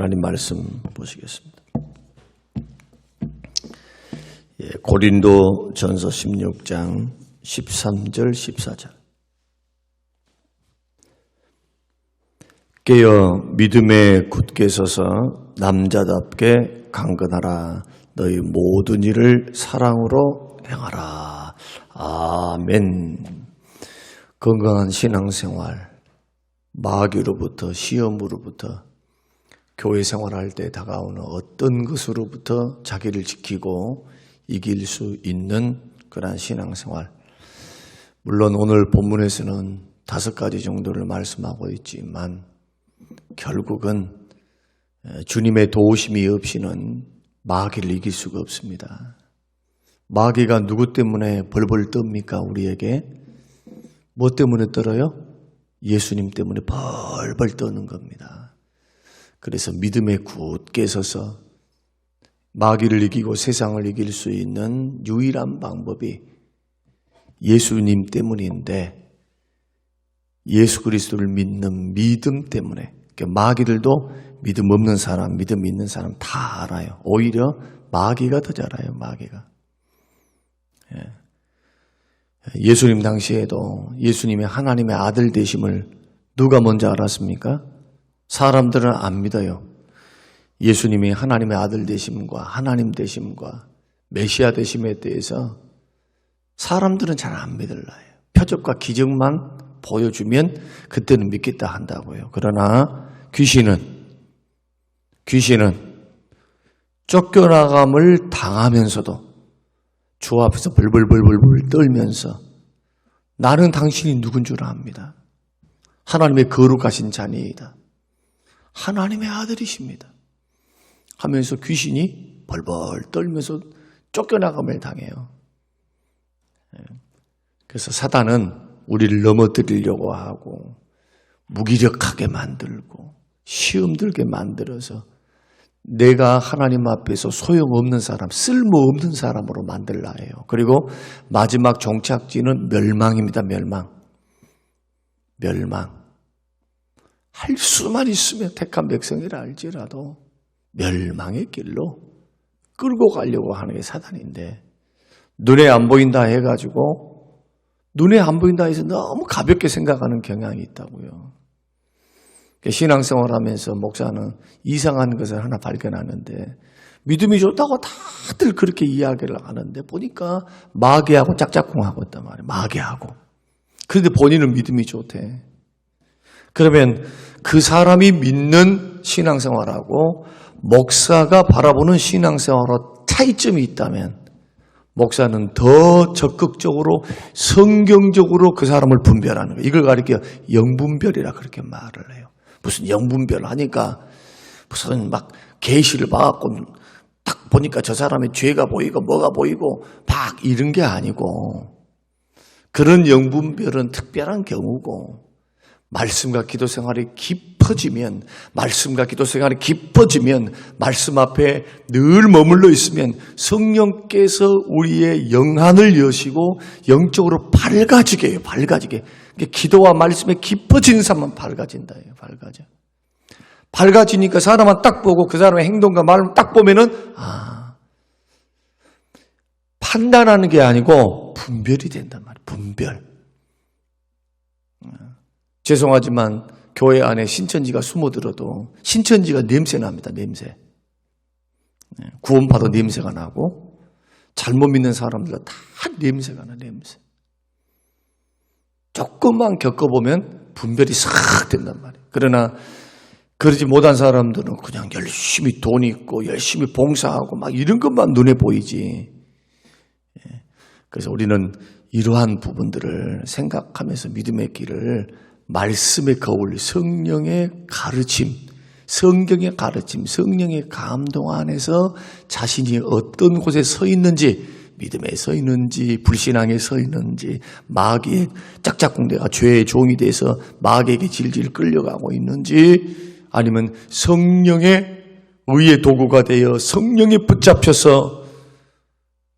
하나님 말씀 보시겠습니다. 고린도 전서 16장 13절 14절. 깨어 믿음에 굳게 서서 남자답게 강건하라. 너희 모든 일을 사랑으로 행하라. 아멘. 건강한 신앙생활, 마귀로부터, 시험으로부터, 교회 생활할 때 다가오는 어떤 것으로부터 자기를 지키고 이길 수 있는 그러한 신앙생활. 물론 오늘 본문에서는 5가지 정도를 말씀하고 있지만 결국은 주님의 도우심이 없이는 마귀를 이길 수가 없습니다. 마귀가 누구 때문에 벌벌 떱니까? 우리에게 뭐 때문에 떨어요? 예수님 때문에 벌벌 떠는 겁니다. 그래서 믿음에 굳게 서서 마귀를 이기고 세상을 이길 수 있는 유일한 방법이 예수님 때문인데, 예수 그리스도를 믿는 믿음 때문에, 마귀들도 믿음 없는 사람, 믿음 있는 사람 다 알아요. 오히려 마귀가 더 잘 알아요. 마귀가. 예수님 당시에도 예수님의 하나님의 아들 되심을 누가 먼저 알았습니까? 사람들은 안 믿어요. 예수님이 하나님의 아들 되심과 하나님 되심과 메시아 되심에 대해서 사람들은 잘 안 믿을라요. 표적과 기적만 보여주면 그때는 믿겠다 한다고요. 그러나 귀신은 쫓겨나감을 당하면서도 주 앞에서 벌벌벌벌 떨면서 나는 당신이 누군 줄 압니다. 하나님의 거룩하신 자녀이다. 하나님의 아들이십니다. 하면서 귀신이 벌벌 떨면서 쫓겨나감을 당해요. 그래서 사단은 우리를 넘어뜨리려고 하고 무기력하게 만들고 시험 들게 만들어서 내가 하나님 앞에서 소용없는 사람, 쓸모없는 사람으로 만들라 해요. 그리고 마지막 종착지는 멸망입니다. 멸망. 할 수만 있으면 택한 백성이라 알지라도 멸망의 길로 끌고 가려고 하는 게 사단인데, 눈에 안 보인다 해가지고 눈에 안 보인다 해서 너무 가볍게 생각하는 경향이 있다고요. 신앙생활하면서 목사는 이상한 것을 하나 발견하는데, 믿음이 좋다고 다들 그렇게 이야기를 하는데 보니까 마귀하고 짝짝꿍하고 있단 말이에요. 마귀하고. 그런데 본인은 믿음이 좋대. 그러면 그 사람이 믿는 신앙생활하고 목사가 바라보는 신앙생활하고 차이점이 있다면 목사는 더 적극적으로 성경적으로 그 사람을 분별하는 거예요. 이걸 가리켜 영분별이라 그렇게 말을 해요. 무슨 영분별 하니까 무슨 막 계시를 봐갖고 딱 보니까 저 사람의 죄가 보이고 뭐가 보이고 막 이런 게 아니고, 그런 영분별은 특별한 경우고, 말씀과 기도 생활이 깊어지면 말씀 앞에 늘 머물러 있으면 성령께서 우리의 영안을 여시고 영적으로 밝아지게 해요. 밝아지게. 기도와 말씀에 깊어지는 사람만 밝아진다. 밝아지니까 사람만 딱 보고 그 사람의 행동과 말을 딱 보면은 판단하는 게 아니고 분별이 된단 말이에요. 분별. 죄송하지만 교회 안에 신천지가 숨어들어도 신천지가 냄새납니다. 냄새. 구원받아 냄새가 나고 잘못 믿는 사람들 다 냄새가 나. 냄새. 조금만 겪어보면 분별이 싹 된단 말이에요. 그러나 그러지 못한 사람들은 그냥 열심히 돈 있고 열심히 봉사하고 막 이런 것만 눈에 보이지. 그래서 우리는 이러한 부분들을 생각하면서 믿음의 길을 말씀의 거울, 성령의 가르침, 성경의 가르침, 성령의 감동 안에서 자신이 어떤 곳에 서 있는지, 믿음에 서 있는지, 불신앙에 서 있는지, 마귀의 짝짝꿍대가 죄의 종이 돼서 마귀에게 질질 끌려가고 있는지, 아니면 성령의 의의 도구가 되어 성령에 붙잡혀서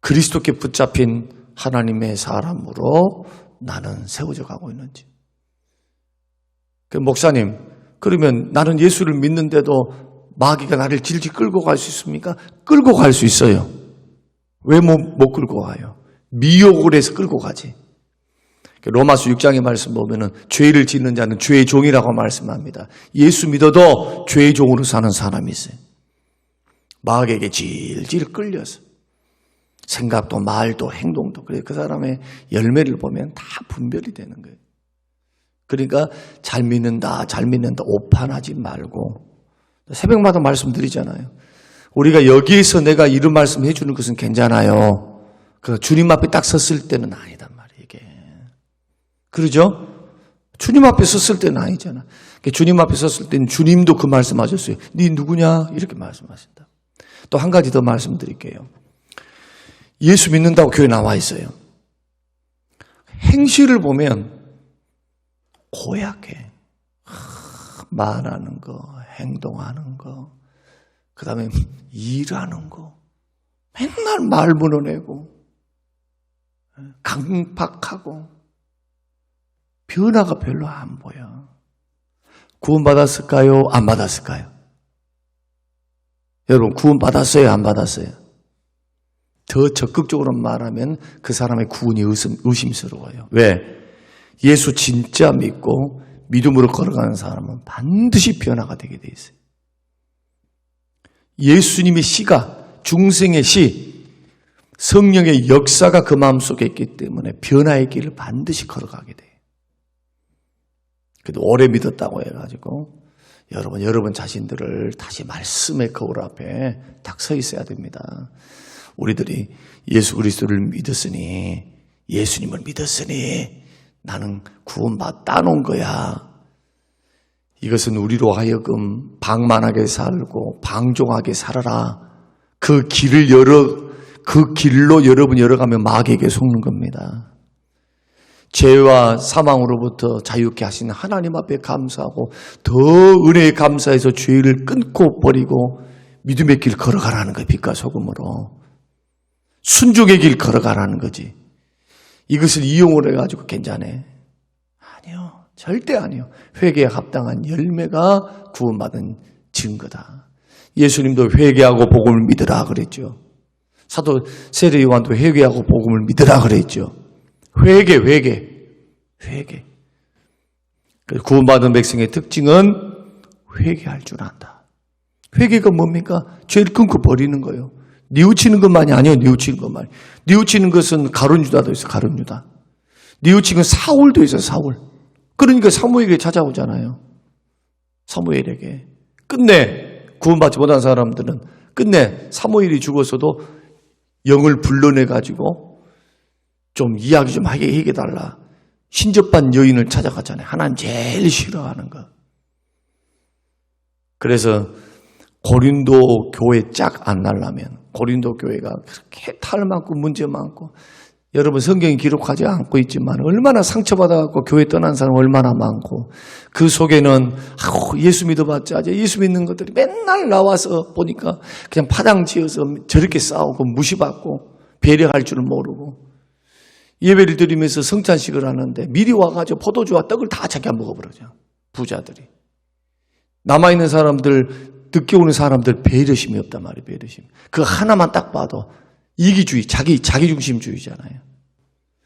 그리스도께 붙잡힌 하나님의 사람으로 나는 세워져 가고 있는지. 목사님, 그러면 나는 예수를 믿는데도 마귀가 나를 질질 끌고 갈 수 있습니까? 끌고 갈 수 있어요. 왜 못 끌고 가요? 미혹을 해서 끌고 가지. 로마서 6장의 말씀 보면은 죄를 짓는 자는 죄의 종이라고 말씀합니다. 예수 믿어도 죄의 종으로 사는 사람이 있어요. 마귀에게 질질 끌려서 생각도 말도 행동도. 그래서 그 사람의 열매를 보면 다 분별이 되는 거예요. 그러니까 잘 믿는다 오판하지 말고, 새벽마다 말씀드리잖아요. 우리가 여기에서 내가 이런 말씀 해주는 것은 괜찮아요. 그 주님 앞에 딱 섰을 때는 아니단 말이에요, 이게. 그러죠? 주님 앞에 섰을 때는 아니잖아. 주님 앞에 섰을 때는 주님도 그 말씀 하셨어요. 네 누구냐? 이렇게 말씀하신다. 또 한 가지 더 말씀드릴게요. 예수 믿는다고 교회 나와 있어요. 행실을 보면 고약해. 말하는 거, 행동하는 거, 그 다음에 일하는 거, 맨날 말 물어내고, 강박하고, 변화가 별로 안 보여. 구원받았을까요? 안 받았을까요? 여러분, 구원받았어요? 안 받았어요? 더 적극적으로 말하면 그 사람의 구원이 의심스러워요. 왜? 예수 진짜 믿고 믿음으로 걸어가는 사람은 반드시 변화가 되게 돼 있어요. 예수님의 시가, 중생의 시, 성령의 역사가 그 마음속에 있기 때문에 변화의 길을 반드시 걸어가게 돼요. 그래도 오래 믿었다고 해가지고 여러분 자신들을 다시 말씀의 거울 앞에 딱 서 있어야 됩니다. 우리들이 예수 그리스도를 믿었으니, 예수님을 믿었으니 나는 구원받아놓은 거야. 이것은 우리로 하여금 방만하게 살고 방종하게 살아라. 그 길로 여러분 열어가면 마귀에게 속는 겁니다. 죄와 사망으로부터 자유케 하시는 하나님 앞에 감사하고 더 은혜에 감사해서 죄를 끊고 버리고 믿음의 길 걸어가라는 거예요. 빛과 소금으로. 순종의 길 걸어가라는 거지. 이것을 이용을 해가지고 괜찮네. 아니요. 절대 아니요. 회개에 합당한 열매가 구원받은 증거다. 예수님도 회개하고 복음을 믿으라 그랬죠. 사도 세례 요한도 회개하고 복음을 믿으라 그랬죠. 회개. 구원받은 백성의 특징은 회개할 줄 안다. 회개가 뭡니까? 죄를 끊고 버리는 거예요. 뉘우치는 것만이 아니에요. 뉘우치는 것만이. 뉘우치는 것은 가룟 유다도 있어. 가룟 유다. 뉘우치는 사울도 있어요. 사울. 그러니까 사무엘에게 찾아오잖아요. 사무엘에게. 끝내 구원받지 못한 사람들은 끝내 사무엘이 죽어서도 영을 불러내가지고 좀 이야기 좀 하게 해달라. 신접한 여인을 찾아갔잖아요. 하나님 제일 싫어하는 거. 그래서 고린도 교회 짝 안 날라면, 고린도 교회가 그렇게 탈 많고 문제 많고, 여러분 성경이 기록하지 않고 있지만 얼마나 상처받아갖고 교회 떠난 사람 얼마나 많고, 그 속에는 예수 믿어봤자 예수 믿는 것들이 맨날 나와서 보니까 그냥 파당 지어서 저렇게 싸우고 무시받고 배려할 줄은 모르고, 예배를 드리면서 성찬식을 하는데 미리 와가지고 포도주와 떡을 다 자기가 먹어버리죠. 부자들이. 남아있는 사람들, 늦게 오는 사람들 배려심이 없단 말이에요. 배려심. 그거 하나만 딱 봐도 이기주의, 자기중심주의잖아요.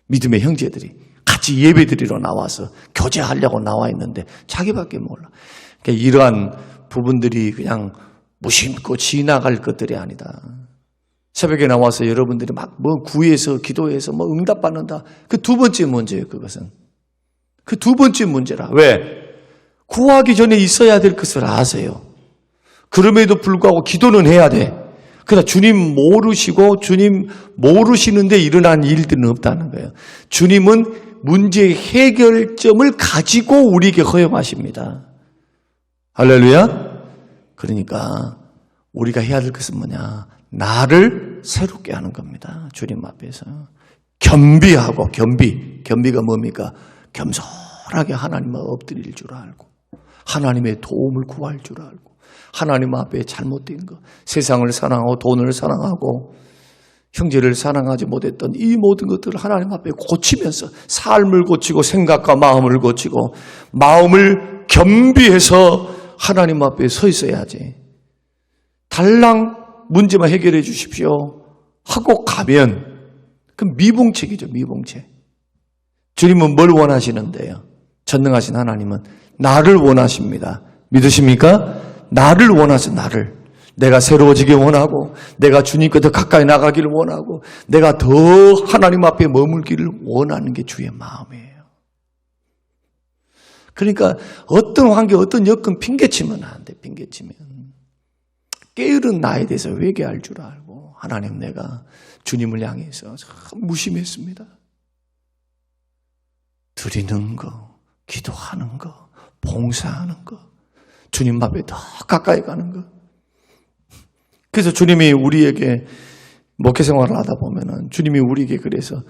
믿음의 형제들이 같이 예배 드리러 나와서 교제하려고 나와 있는데 자기밖에 몰라. 그러니까 이러한 부분들이 그냥 무심코 지나갈 것들이 아니다. 새벽에 나와서 여러분들이 막 구해서 기도해서 응답받는다. 그 두 번째 문제예요, 그것은. 그 두 번째 문제라. 왜? 구하기 전에 있어야 될 것을 아세요. 그럼에도 불구하고 기도는 해야 돼. 그러나 주님 모르시는데 일어난 일들은 없다는 거예요. 주님은 문제의 해결점을 가지고 우리에게 허용하십니다. 할렐루야. 그러니까 우리가 해야 될 것은 뭐냐? 나를 새롭게 하는 겁니다. 주님 앞에서. 겸비하고, 겸비가 뭡니까? 겸손하게 하나님을 엎드릴 줄 알고, 하나님의 도움을 구할 줄 알고, 하나님 앞에 잘못된 것, 세상을 사랑하고 돈을 사랑하고 형제를 사랑하지 못했던 이 모든 것들을 하나님 앞에 고치면서 삶을 고치고 생각과 마음을 고치고 마음을 겸비해서 하나님 앞에 서 있어야지. 달랑 문제만 해결해 주십시오 하고 가면 그 미봉책이죠. 미봉책. 주님은 뭘 원하시는데요? 전능하신 하나님은 나를 원하십니다. 믿으십니까? 나를 원하세요. 나를. 내가 새로워지길 원하고 내가 주님께 더 가까이 나가기를 원하고 내가 더 하나님 앞에 머물기를 원하는 게 주의 마음이에요. 그러니까 어떤 환경, 어떤 여건 핑계치면 안 돼. 핑계치면. 게으른 나에 대해서 회개할 줄 알고 하나님 내가 주님을 향해서 참 무심했습니다. 드리는 거, 기도하는 거, 봉사하는 거, 주님 앞에 더 가까이 가는 거. 그래서 주님이 우리에게 목회 생활을 하다 보면은 주님이 우리에게 그래서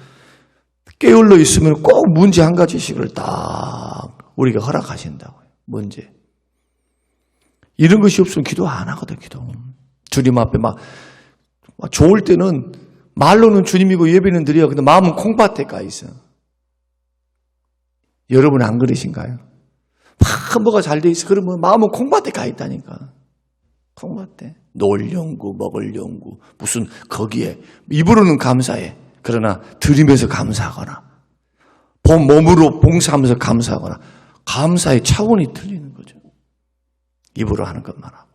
게을러 있으면 꼭 문제 한 가지씩을 딱 우리가 허락하신다고요. 문제. 이런 것이 없으면 기도 안 하거든, 기도. 주님 앞에 막 좋을 때는 말로는 주님이고 예배는 드려요. 근데 마음은 콩밭에 가 있어. 여러분 안 그러신가요? 막 뭐가 잘 돼 있어. 그러면 마음은 콩밭에 가 있다니까. 콩밭에. 놀 연구, 먹을 연구, 무슨 거기에 입으로는 감사해. 그러나 드리면서 감사하거나 본 몸으로 봉사하면서 감사하거나 감사의 차원이 틀리는 거죠. 입으로 하는 것만 하고.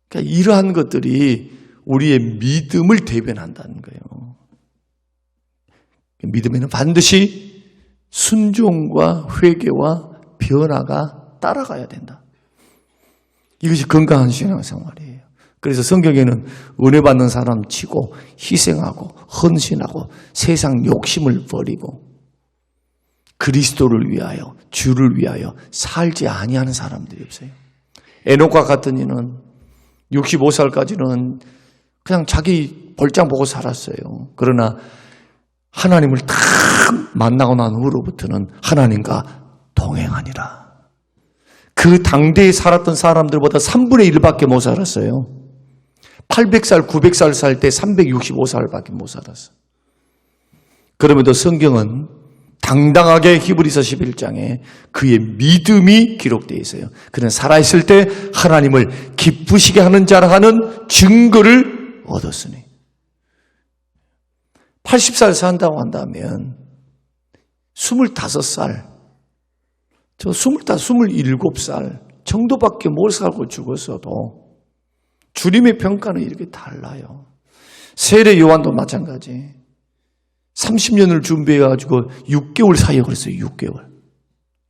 그러니까 이러한 것들이 우리의 믿음을 대변한다는 거예요. 믿음에는 반드시 순종과 회개와 변화가 따라가야 된다. 이것이 건강한 신앙생활이에요. 그래서 성경에는 은혜 받는 사람 치고 희생하고 헌신하고 세상 욕심을 버리고 그리스도를 위하여 주를 위하여 살지 아니하는 사람들이 없어요. 에녹과 같은 이는 65살까지는 그냥 자기 벌장 보고 살았어요. 그러나 하나님을 딱 만나고 난 후로부터는 하나님과 동행하니라. 그 당대에 살았던 사람들보다 3분의 1밖에 못 살았어요. 800살, 900살 살 때 365살밖에 못 살았어. 그럼에도 성경은 당당하게 히브리서 11장에 그의 믿음이 기록되어 있어요. 그는 살아있을 때 하나님을 기쁘시게 하는 자라 하는 증거를 얻었으니. 80살 산다고 한다면 25살, 저 27살 정도밖에 못 살고 죽었어도 주님의 평가는 이렇게 달라요. 세례 요한도 마찬가지. 30년을 준비해가지고 6개월 사역을 했어요.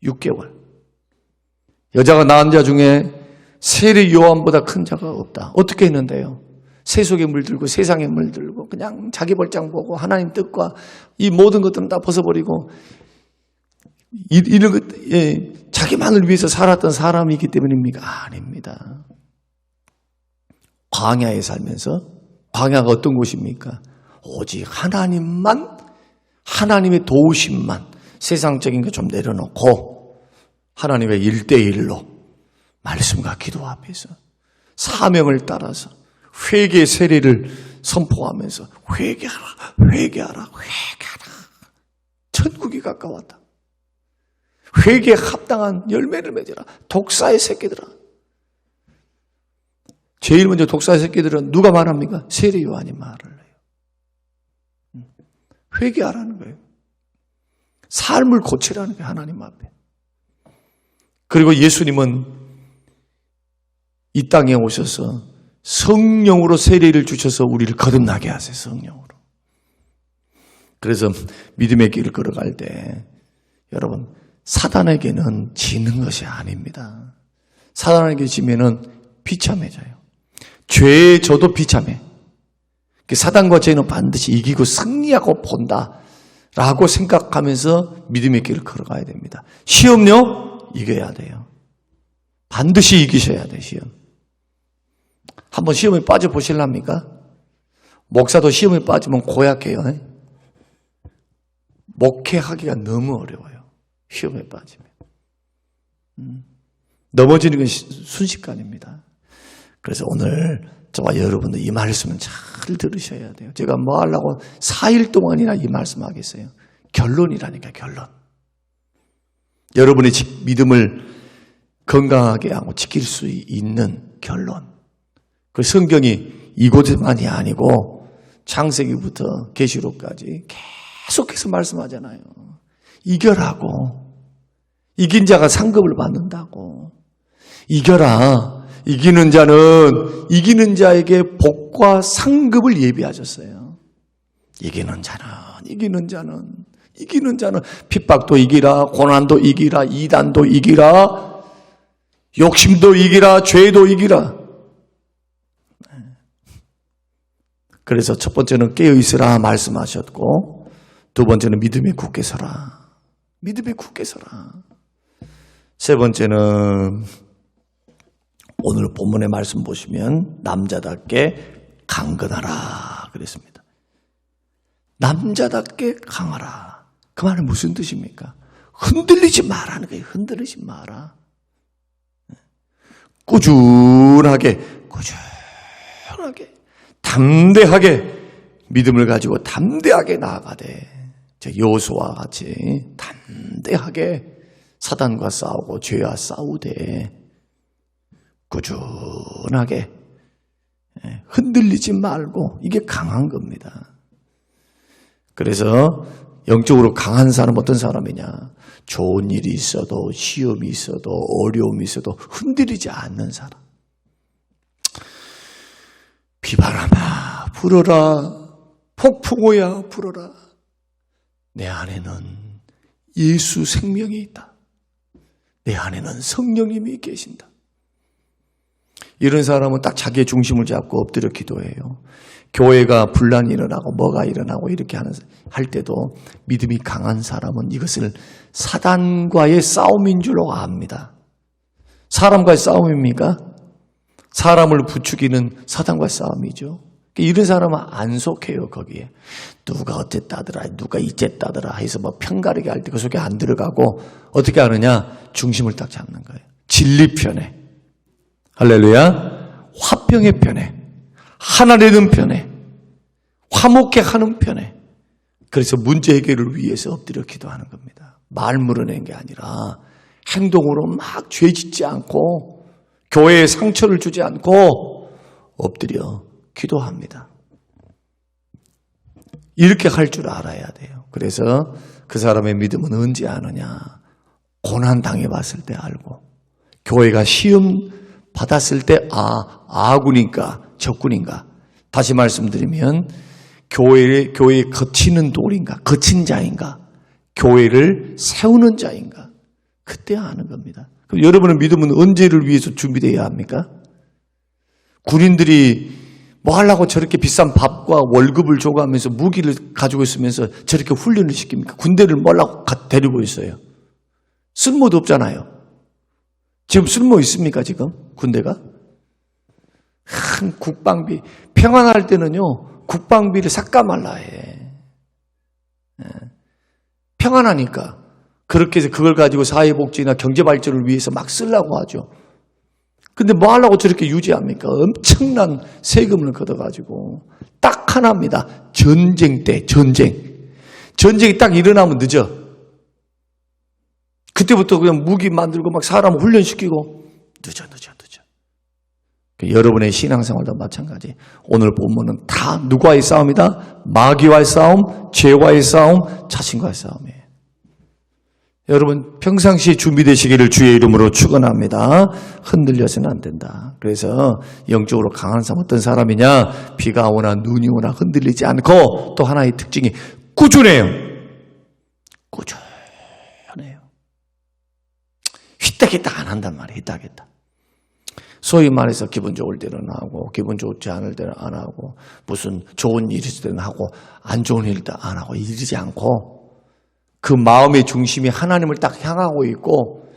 6개월. 여자가 낳은 자 중에 세례 요한보다 큰 자가 없다. 어떻게 했는데요? 세속에 물들고 세상에 물들고 그냥 자기 벌장 보고 하나님 뜻과 이 모든 것들은 다 벗어버리고 이런 것, 자기만을 위해서 살았던 사람이기 때문입니까? 아닙니다. 광야에 살면서 광야가 어떤 곳입니까? 오직 하나님만, 하나님의 도우심만, 세상적인 거 좀 내려놓고 하나님의 1대1로 말씀과 기도 앞에서 사명을 따라서 회개 세례를 선포하면서 회개하라. 천국이 가까웠다. 회개에 합당한 열매를 맺으라. 독사의 새끼들아. 제일 먼저 독사의 새끼들은 누가 말합니까? 세례 요한이 말을 해요. 회개하라는 거예요. 삶을 고치라는 거예요. 하나님 앞에. 그리고 예수님은 이 땅에 오셔서 성령으로 세례를 주셔서 우리를 거듭나게 하세요. 성령으로. 그래서 믿음의 길을 걸어갈 때 여러분 사단에게는 지는 것이 아닙니다. 사단에게 지면은 비참해져요. 죄에 져도 비참해. 사단과 죄는 반드시 이기고 승리하고 본다라고 생각하면서 믿음의 길을 걸어가야 됩니다. 시험요? 이겨야 돼요. 반드시 이기셔야 돼요. 시험. 한번 시험에 빠져보실랍니까? 목사도 시험에 빠지면 고약해요. 목회하기가 너무 어려워요. 시험에 빠지면. 넘어지는 건 순식간입니다. 그래서 오늘 저와 여러분들 이 말씀은 잘 들으셔야 돼요. 제가 뭐 하려고 4일 동안이나 이 말씀 하겠어요. 결론이라니까, 결론. 여러분의 믿음을 건강하게 하고 지킬 수 있는 결론. 그 성경이 이곳에만이 아니고 창세기부터 계시록까지 계속해서 말씀하잖아요. 이겨라고. 이긴 자가 상급을 받는다고. 이겨라. 이기는 자는 이기는 자에게 복과 상급을 예비하셨어요. 이기는 자는 핍박도 이기라, 고난도 이기라, 이단도 이기라, 욕심도 이기라, 죄도 이기라. 그래서 첫 번째는 깨어있으라 말씀하셨고, 두 번째는 믿음에 굳게 서라. 믿음에 굳게 서라. 세 번째는 오늘 본문의 말씀 보시면 남자답게 강건하라 그랬습니다. 남자답게 강하라. 그 말은 무슨 뜻입니까? 흔들리지 마라는 거예요. 흔들리지 마라. 꾸준하게 담대하게 믿음을 가지고 담대하게 나아가되 여호수아와 같이 담대하게 사단과 싸우고 죄와 싸우되 꾸준하게 흔들리지 말고, 이게 강한 겁니다. 그래서 영적으로 강한 사람은 어떤 사람이냐? 좋은 일이 있어도 시험이 있어도 어려움이 있어도 흔들리지 않는 사람. 비바람아 불어라, 폭풍우야 불어라. 내 안에는 예수 생명이 있다. 내 안에는 성령님이 계신다. 이런 사람은 딱 자기의 중심을 잡고 엎드려 기도해요. 교회가 분란이 일어나고 뭐가 일어나고 이렇게 할 때도 믿음이 강한 사람은 이것을 사단과의 싸움인 줄로 압니다. 사람과의 싸움입니까? 사람을 부추기는 사단과의 싸움이죠. 이런 사람은 안 속해요. 거기에 누가 어쨌다더라, 누가 이쨌다더라 해서 뭐 편가르게 할 때 그 속에 안 들어가고 어떻게 하느냐? 중심을 딱 잡는 거예요. 진리 편에, 할렐루야, 화평의 편에, 하나 되는 편에, 화목해 하는 편에. 그래서 문제 해결을 위해서 엎드려 기도하는 겁니다. 말 물어내는 게 아니라 행동으로 막 죄 짓지 않고 교회에 상처를 주지 않고 엎드려 기도합니다. 이렇게 할 줄 알아야 돼요. 그래서 그 사람의 믿음은 언제 아느냐? 고난 당해봤을 때 알고, 교회가 시험 받았을 때 아군인가 적군인가. 다시 말씀드리면 교회에 거치는 돌인가, 거친 자인가, 교회를 세우는 자인가. 그때 아는 겁니다. 그럼 여러분의 믿음은 언제를 위해서 준비되어야 합니까? 군인들이 뭐 하려고 저렇게 비싼 밥과 월급을 줘가면서 무기를 가지고 있으면서 저렇게 훈련을 시킵니까? 군대를 뭐 하려고 데리고 있어요? 쓸모도 없잖아요. 지금 쓸모 있습니까, 지금? 군대가? 큰 국방비. 평안할 때는요, 국방비를 삭감할라 해. 평안하니까. 그렇게 해서 그걸 가지고 사회복지나 경제발전을 위해서 막 쓰려고 하죠. 근데 뭐 하려고 저렇게 유지합니까? 엄청난 세금을 걷어가지고. 딱 하나입니다. 전쟁 때, 전쟁이 딱 일어나면 늦어. 그때부터 그냥 무기 만들고 막 사람 훈련시키고 늦어. 여러분의 신앙생활도 마찬가지. 오늘 본문은 다 누구와의 싸움이다? 마귀와의 싸움, 죄와의 싸움, 자신과의 싸움이에요. 여러분 평상시에 준비되시기를 주의 이름으로 축원합니다. 흔들려서는 안 된다. 그래서 영적으로 강한 사람 어떤 사람이냐? 비가 오나 눈이 오나 흔들리지 않고, 또 하나의 특징이 꾸준해요. 꾸준해요. 휘딱휘딱 안 한단 말이에요. 휘딱휘딱. 소위 말해서 기분 좋을 때는 하고 기분 좋지 않을 때는 안 하고, 무슨 좋은 일이 있을 때는 하고 안 좋은 일도 안 하고 이러지 않고, 그 마음의 중심이 하나님을 딱 향하고 있고,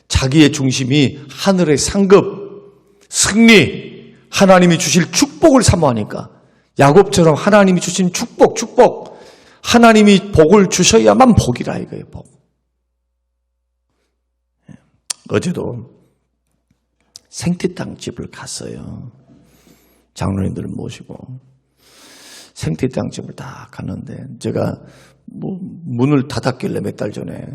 자기의 중심이 하늘의 상급, 승리, 하나님이 주실 축복을 사모하니까, 야곱처럼 하나님이 주신 축복, 하나님이 복을 주셔야만 복이라 이거예요. 복. 어제도 생태땅 집을 갔어요. 장로님들을 모시고 생태땅 집을 다 갔는데, 제가 뭐 문을 닫았길래 몇 달 전에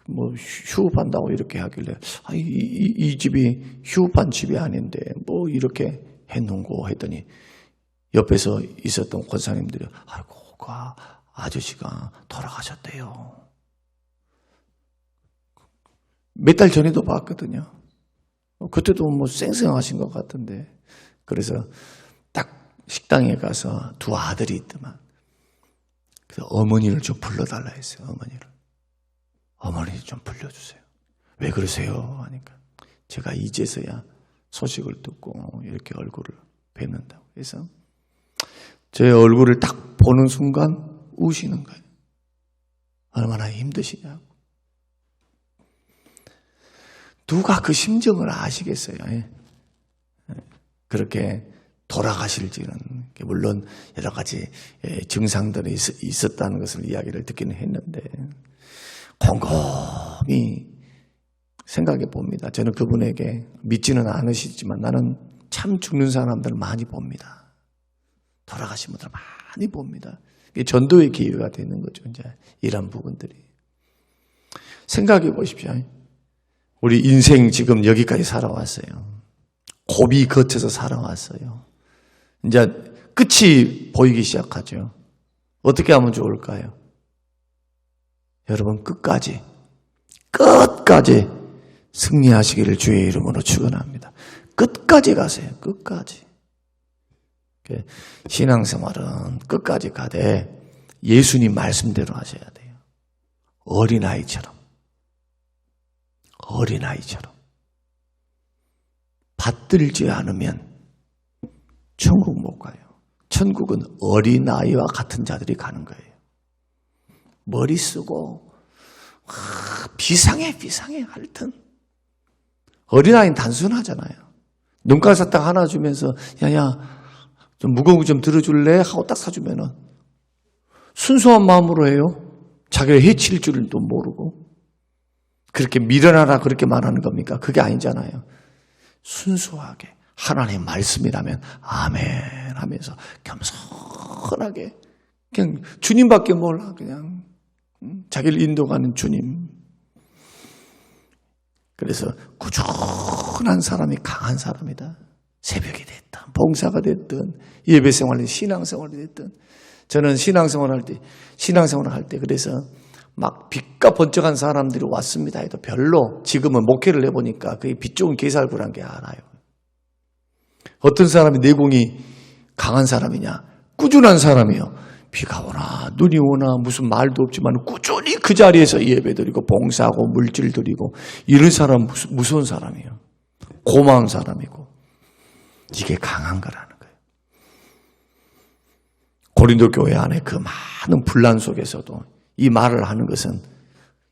뭐 휴업한다고 이렇게 하길래, 이 집이 휴업한 집이 아닌데 뭐 이렇게 했는고 했더니 옆에서 있었던 권사님들이 아이고 그 아저씨가 돌아가셨대요. 몇 달 전에도 봤거든요. 그때도 뭐 쌩쌩하신 것 같은데 그래서 딱 식당에 가서 두 아들이 있더만 그래서 어머니를 좀 불러달라 했어요. 어머니 좀 불러주세요. 왜 그러세요? 하니까 제가 이제서야 소식을 듣고 이렇게 얼굴을 뵙는다고 해서 제 얼굴을 딱 보는 순간 우시는 거예요. 얼마나 힘드시냐고. 누가 그 심정을 아시겠어요? 그렇게 돌아가실지는 물론 여러 가지 증상들이 있었다는 것을 이야기를 듣기는 했는데 곰곰이 생각해 봅니다. 저는 그분에게 믿지는 않으시지만 나는 참 죽는 사람들을 많이 봅니다. 돌아가신 분들 많이 봅니다. 이게 전도의 기회가 되는 거죠. 이제 이런 부분들이. 생각해 보십시오. 우리 인생 지금 여기까지 살아왔어요. 고비 거쳐서 살아왔어요. 이제 끝이 보이기 시작하죠. 어떻게 하면 좋을까요? 여러분 끝까지 승리하시기를 주의 이름으로 축원합니다. 끝까지 가세요. 끝까지. 신앙생활은 끝까지 가되 예수님 말씀대로 하셔야 돼요. 어린아이처럼. 받들지 않으면 천국 못 가요. 천국은 어린아이와 같은 자들이 가는 거예요. 머리 쓰고 비상해 하여튼 어린아이는 단순하잖아요. 눈깔 사탕 하나 주면서 야야 좀 무거운 거 좀 들어줄래? 하고 딱 사주면은 순수한 마음으로 해요. 자기를 해칠 줄도 모르고 그렇게 밀어놔라 그렇게 말하는 겁니까? 그게 아니잖아요. 순수하게 하나님 말씀이라면 아멘 하면서 겸손하게 그냥 주님밖에 몰라. 그냥 자기를 인도가는 주님. 그래서 꾸준한 사람이 강한 사람이다. 새벽이 됐든 봉사가 됐든 예배생활이 신앙생활이 됐든 저는 신앙생활할 때 그래서 막 빛과 번쩍한 사람들이 왔습니다 해도 별로 지금은 목회를 해보니까 그게 빛 좋은 게살구란 게 알아요. 어떤 사람이 내공이 강한 사람이냐? 꾸준한 사람이요. 비가 오나 눈이 오나 무슨 말도 없지만 꾸준히 그 자리에서 예배드리고 봉사하고 물질 드리고 이런 사람 무서운 사람이에요. 고마운 사람이고 이게 강한 거라는 거예요. 고린도 교회 안에 그 많은 분란 속에서도 이 말을 하는 것은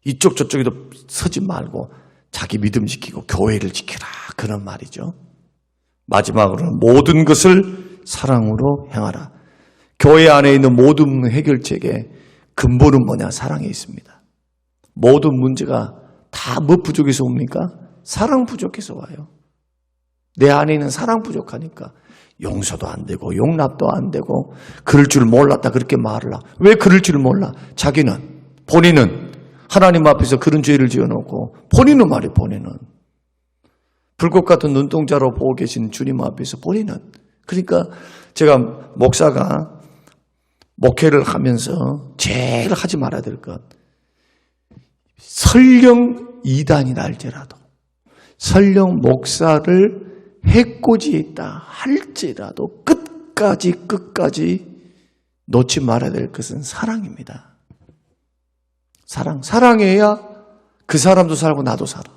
이쪽 저쪽에도 서지 말고 자기 믿음 지키고 교회를 지키라 그런 말이죠. 마지막으로는 모든 것을 사랑으로 행하라. 교회 안에 있는 모든 해결책의 근본은 뭐냐? 사랑에 있습니다. 모든 문제가 다 뭐 부족해서 옵니까? 사랑 부족해서 와요. 내 안에 있는 사랑 부족하니까 용서도 안 되고 용납도 안 되고 그럴 줄 몰랐다 그렇게 말을 하고 왜 그럴 줄 몰라? 본인은 하나님 앞에서 그런 죄를 지어놓고 본인은 말이에요. 본인은 불꽃 같은 눈동자로 보고 계신 주님 앞에서 본인은 그러니까 제가 목사가 목회를 하면서 제일 하지 말아야 될 것 설령 이단이 날지라도 설령 목사를 해코지에 있다 할지라도 끝까지 놓지 말아야 될 것은 사랑입니다. 사랑해야 그 사람도 살고 나도 살아.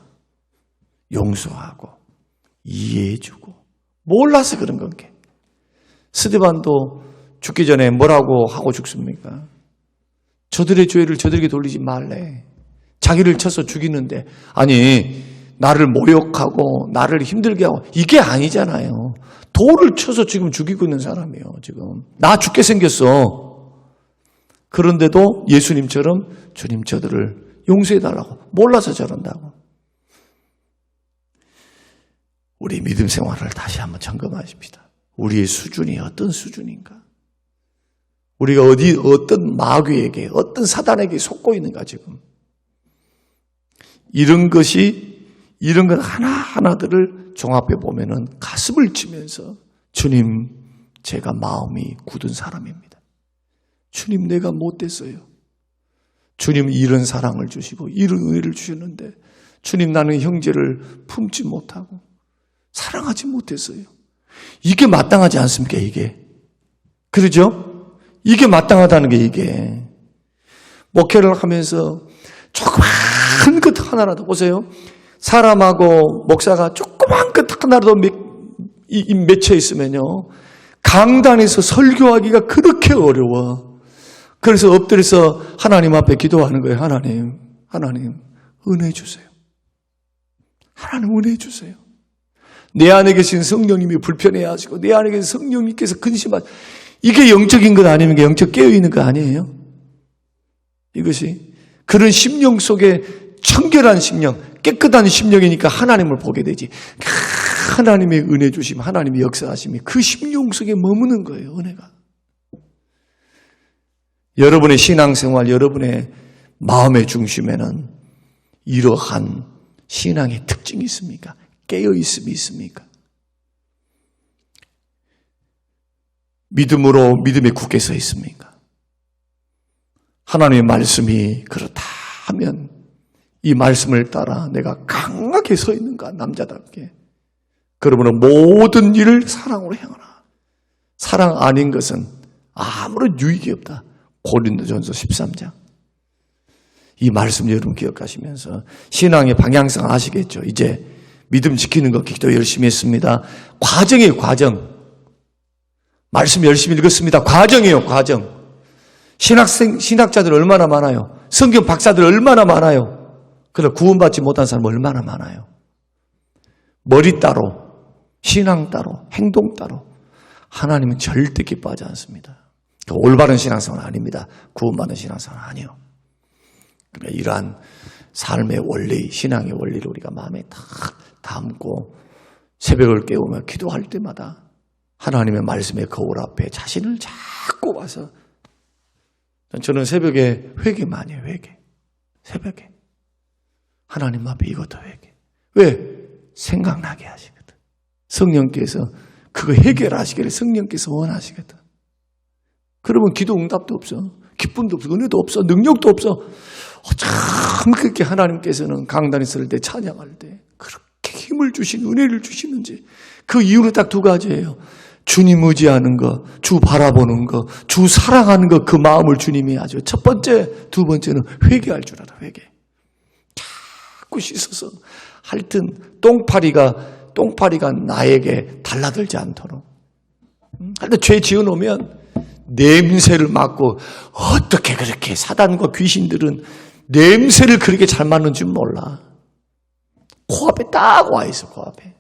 용서하고 이해해주고 몰라서 그런 건게. 스데반도 죽기 전에 뭐라고 하고 죽습니까? 저들의 죄를 저들에게 돌리지 말래. 자기를 쳐서 죽이는데 아니 나를 모욕하고 나를 힘들게 하고 이게 아니잖아요. 돌을 쳐서 지금 죽이고 있는 사람이에요. 지금 나 죽게 생겼어. 그런데도 예수님처럼 주님 저들을 용서해달라고 몰라서 저런다고. 우리 믿음 생활을 다시 한번 점검하십시다. 우리의 수준이 어떤 수준인가? 우리가 어떤 마귀에게 어떤 사단에게 속고 있는가 지금. 이런 것 하나하나들을 종합해 보면은 가슴을 치면서 주님, 제가 마음이 굳은 사람입니다. 주님, 내가 못됐어요. 주님, 이런 사랑을 주시고 이런 은혜를 주셨는데 주님, 나는 형제를 품지 못하고 사랑하지 못했어요. 이게 마땅하지 않습니까, 이게? 그러죠? 이게 마땅하다는 게 이게. 목회를 하면서 조그만 것 하나라도, 보세요. 사람하고 목사가 조그만 것 하나라도 맺혀 있으면요, 강단에서 설교하기가 그렇게 어려워. 그래서 엎드려서 하나님 앞에 기도하는 거예요. 하나님 은혜 주세요. 하나님 은혜 주세요. 내 안에 계신 성령님이 불편해하시고 내 안에 계신 성령님께서 근심하시고, 이게 영적인 것 아닙니까? 영적 깨어있는 거 아니에요? 이것이 그런 심령 속에 청결한 심령, 깨끗한 심령이니까 하나님을 보게 되지. 하나님의 은혜 주심, 하나님의 역사하심이 그 심령 속에 머무는 거예요. 은혜가. 여러분의 신앙생활, 여러분의 마음의 중심에는 이러한 신앙의 특징이 있습니까? 깨어있음이 있습니까? 믿음으로 믿음에 굳게 서 있습니까? 하나님의 말씀이 그렇다 하면 이 말씀을 따라 내가 강하게 서 있는가, 남자답게. 그러므로 모든 일을 사랑으로 행하라. 사랑 아닌 것은 아무런 유익이 없다. 고린도전서 13장. 이 말씀 여러분 기억하시면서 신앙의 방향성 아시겠죠? 이제 믿음 지키는 거 기도 열심히 했습니다. 과정이에요, 과정. 말씀 열심히 읽었습니다. 과정이에요, 과정. 신학자들 얼마나 많아요? 성경 박사들 얼마나 많아요? 그러나 구원받지 못한 사람 얼마나 많아요? 머리 따로, 신앙 따로, 행동 따로. 하나님은 절대 기뻐하지 않습니다. 올바른 신앙생활 아닙니다. 구원받는 신앙생활 아니에요. 그러니까 이러한 삶의 원리, 신앙의 원리를 우리가 마음에 딱 담고 새벽을 깨우며 기도할 때마다 하나님의 말씀의 거울 앞에 자신을 자꾸 와서, 저는 새벽에 회개 많이 해요. 회개. 새벽에 하나님 앞에 이것도 회개. 왜? 생각나게 하시거든. 성령께서 그거 해결하시기를 성령께서 원하시거든. 그러면 기도 응답도 없어. 기쁨도 없어. 은혜도 없어. 능력도 없어. 참 그렇게 하나님께서는 강단에 있을 때, 찬양할 때 그렇게 힘을 주신, 은혜를 주시는지. 그 이유는 딱 두 가지예요. 주님 의지하는 거, 주 바라보는 거, 주 사랑하는 거, 그 마음을 주님이 아주 첫 번째, 두 번째는 회개할 줄 알아. 회개. 자꾸 씻어서 하여튼 똥파리가 나에게 달라들지 않도록. 하여튼 죄 지어놓으면 냄새를 맡고, 어떻게 그렇게 사단과 귀신들은 냄새를 그렇게 잘 맡는 줄 몰라. 코앞에 딱 와 있어, 코앞에.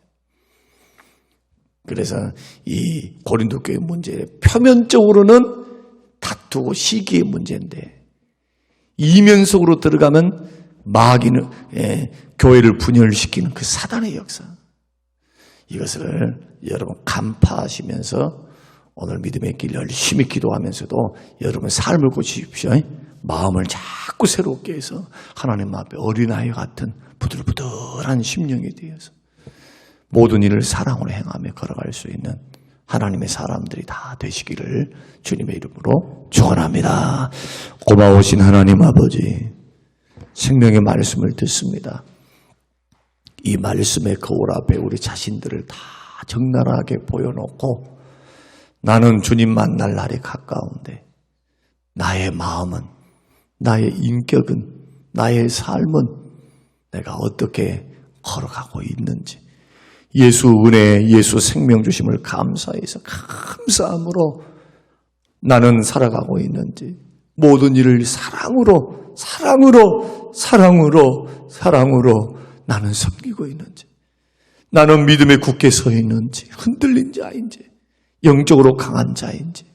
그래서 이 고린도 교회 문제, 표면적으로는 다투고 시기의 문제인데 이면 속으로 들어가면 마귀는 교회를 분열시키는 그 사단의 역사. 이것을 여러분 간파하시면서 오늘 믿음의 길 열심히 기도하면서도 여러분 삶을 고치십시오. 마음을 자꾸 새롭게 해서 하나님 앞에 어린아이 같은 부들부들한 심령이 되어서 모든 일을 사랑으로 행하며 걸어갈 수 있는 하나님의 사람들이 다 되시기를 주님의 이름으로 축원합니다. 고마우신 하나님 아버지, 생명의 말씀을 듣습니다. 이 말씀의 거울 앞에 우리 자신들을 다 적나라하게 보여놓고 나는 주님 만날 날이 가까운데 나의 마음은, 나의 인격은, 나의 삶은 내가 어떻게 걸어가고 있는지, 예수 은혜, 예수 생명 주심을 감사해서 감사함으로 나는 살아가고 있는지, 모든 일을 사랑으로 나는 섬기고 있는지, 나는 믿음에 굳게 서 있는지, 흔들린 자인지, 영적으로 강한 자인지,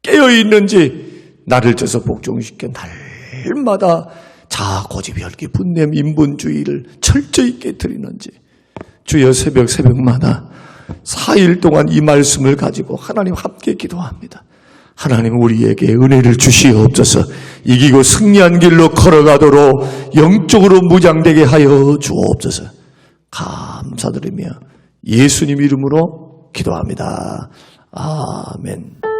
깨어있는지, 나를 져서 복종시켜 날마다 자아, 고집, 혈기, 분냄, 인본주의를 철저히 깨뜨리는지, 주여 새벽마다 4일 동안 이 말씀을 가지고 하나님 함께 기도합니다. 하나님 우리에게 은혜를 주시옵소서. 이기고 승리한 길로 걸어가도록 영적으로 무장되게 하여 주옵소서. 감사드리며 예수님 이름으로 기도합니다. 아멘.